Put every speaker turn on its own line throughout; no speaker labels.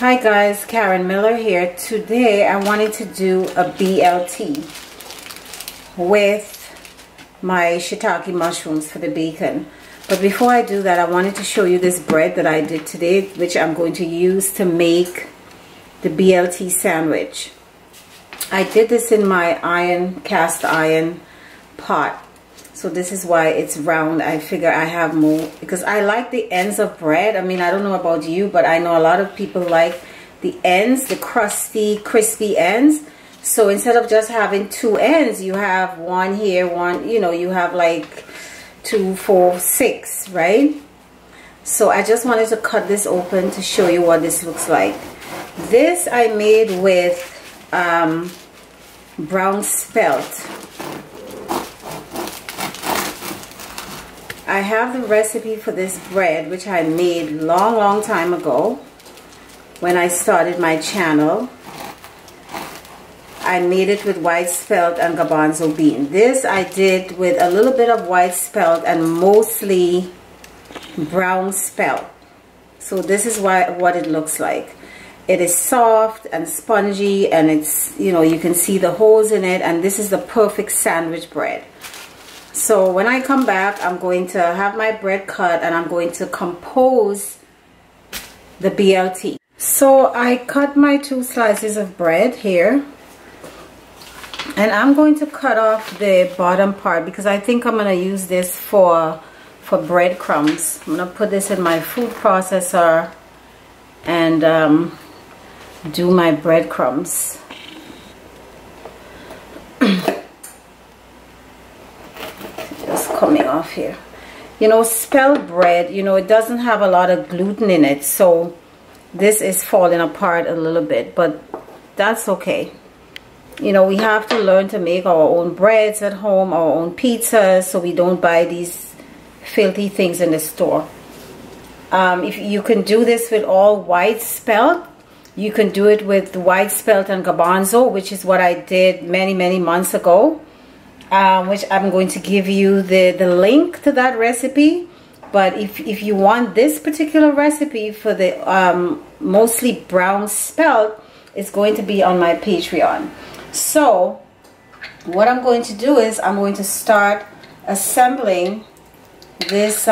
Hi guys, Karen Miller here. Today I wanted to do a BLT with my shiitake mushrooms for the bacon. But before I do that, I wanted to show you this bread that I did today, which I'm going to use to make the BLT sandwich. I did this in my cast iron pot. So this is why it's round. I figure I have more because I like the ends of bread. I mean, I don't know about you, but I know a lot of people like the ends, the crusty, crispy ends. So instead of just having two ends, you have one here, one, you know, you have like 2, 4, 6, right? So I just wanted to cut this open to show you what this looks like. This I made with brown spelt. I have the recipe for this bread, which I made long time ago when I started my channel. I made it with white spelt and garbanzo bean. This I did with a little bit of white spelt and mostly brown spelt. So this is what it looks like. It is soft and spongy, and it's, you know, you can see the holes in it, and this is the perfect sandwich bread. So when I come back, I'm going to have my bread cut and I'm going to compose the BLT. So I cut my 2 slices of bread here, and I'm going to cut off the bottom part because I think I'm going to use this for breadcrumbs. I'm going to put this in my food processor and do my breadcrumbs. Coming off here. You know, spelt bread, you know, it doesn't have a lot of gluten in it, so this is falling apart a little bit, but that's okay. You know, we have to learn to make our own breads at home, our own pizzas, so we don't buy these filthy things in the store. If you can do this with all white spelt, you can do it with white spelt and garbanzo, which is what I did many months ago. Which I'm going to give you the link to that recipe. But if you want this particular recipe for the mostly brown spelt, it's going to be on my Patreon. So what I'm going to do is I'm going to start assembling this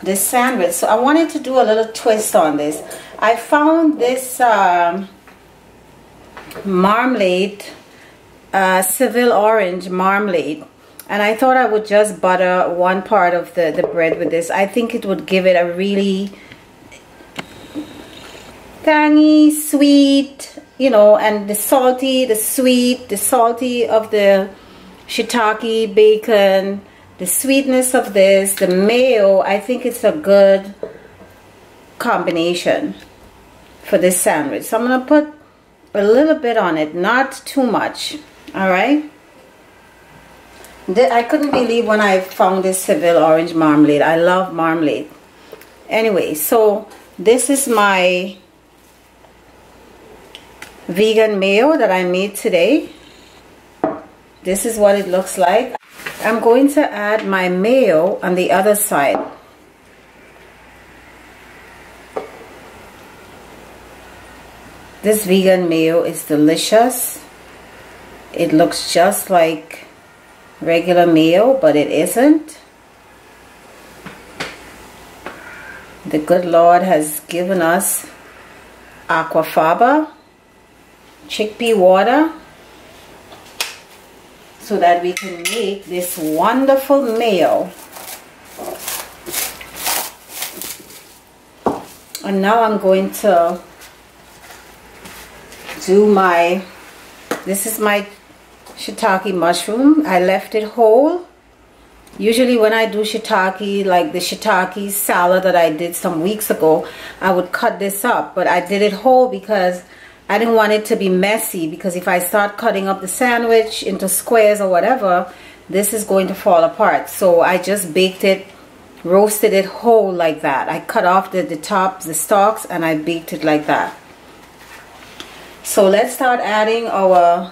this sandwich. So I wanted to do a little twist on this. I found this marmalade, Seville orange marmalade, and I thought I would just butter one part of the bread with this. I think it would give it a really tangy, sweet, you know, and the salty, the sweet, the salty of the shiitake bacon, the sweetness of this, the mayo. I think it's a good combination for this sandwich. So I'm going to put a little bit on it, not too much. All right. I couldn't believe when I found this Seville orange marmalade. I love marmalade. Anyway, so this is my vegan mayo that I made today. This is what it looks like. I'm going to add my mayo on the other side. This vegan mayo is delicious. It looks just like regular mayo, but it isn't. The good Lord has given us aquafaba, chickpea water, so that we can make this wonderful mayo. And now I'm going to do this is my shiitake mushroom. I left it whole. Usually when I do shiitake, like the shiitake salad that I did some weeks ago, I would cut this up, but I did it whole because I didn't want it to be messy, because if I start cutting up the sandwich into squares or whatever, this is going to fall apart. So I just baked it, roasted it whole like that. I cut off the tops, the stalks, and I baked it like that. So let's start adding our,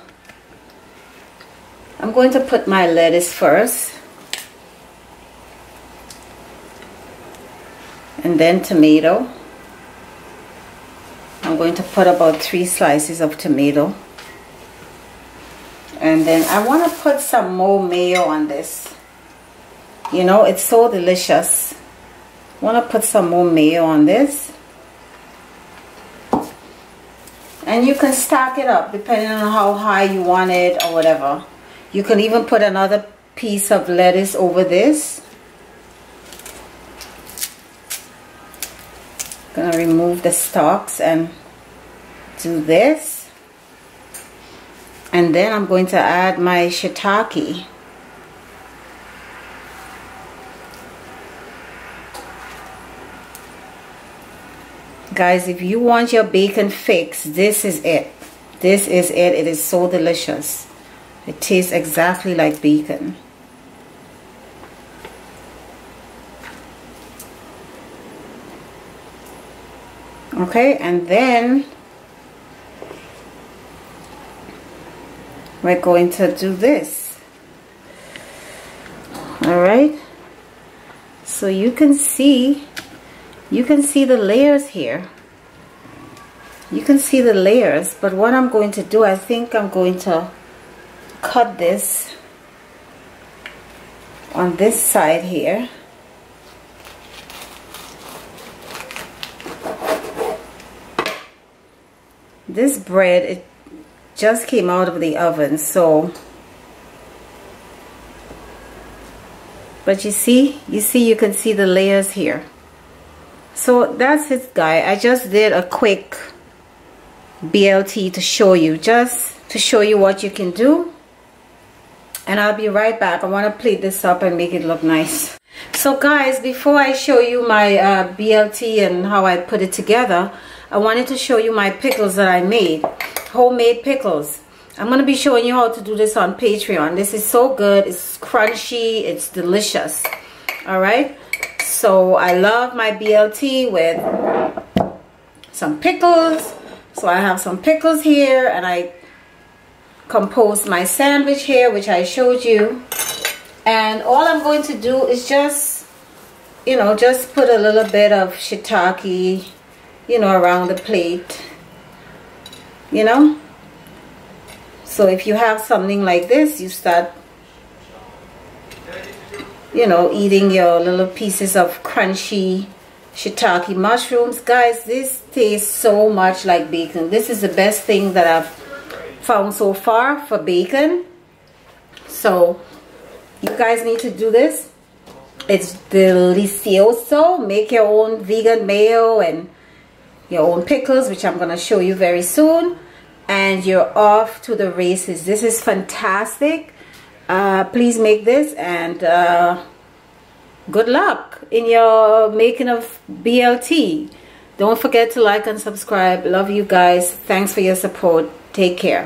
I'm going to put my lettuce first. And then tomato. I'm going to put about 3 slices of tomato. And then I want to put some more mayo on this. You know, it's so delicious. I want to put some more mayo on this. And you can stack it up depending on how high you want it or whatever. You can even put another piece of lettuce over this. Gonna remove the stalks and do this. And then I'm going to add my shiitake. Guys, if you want your bacon fix, this is it. This is it. It is so delicious. It tastes exactly like bacon. Okay, and then we're going to do this. All right, so you can see the layers here. You can see the layers, but what I'm going to do, I think I'm going to cut this on this side here. This bread, it just came out of the oven, so, but you can see the layers here. So that's it, guys. I just did a quick BLT to show you, just to show you what you can do. And I'll be right back. I want to plate this up and make it look nice. So guys, before I show you my BLT and how I put it together, I wanted to show you my pickles that I made. Homemade pickles. I'm going to be showing you how to do this on Patreon. This is so good. It's crunchy. It's delicious. Alright. So I love my BLT with some pickles. So I have some pickles here. And I composed my sandwich here, which I showed you. And all I'm going to do is just, you know, just put a little bit of shiitake, you know, around the plate, you know. So if you have something like this, you start, you know, eating your little pieces of crunchy shiitake mushrooms. Guys, this tastes so much like bacon. This is the best thing that I've found so far for bacon. So you guys need to do this. It's delicioso. Make your own vegan mayo and your own pickles, which I'm going to show you very soon, and you're off to the races. This is fantastic. Please make this, and good luck in your making of BLT. Don't forget to like and subscribe. Love you guys. Thanks for your support. Take care.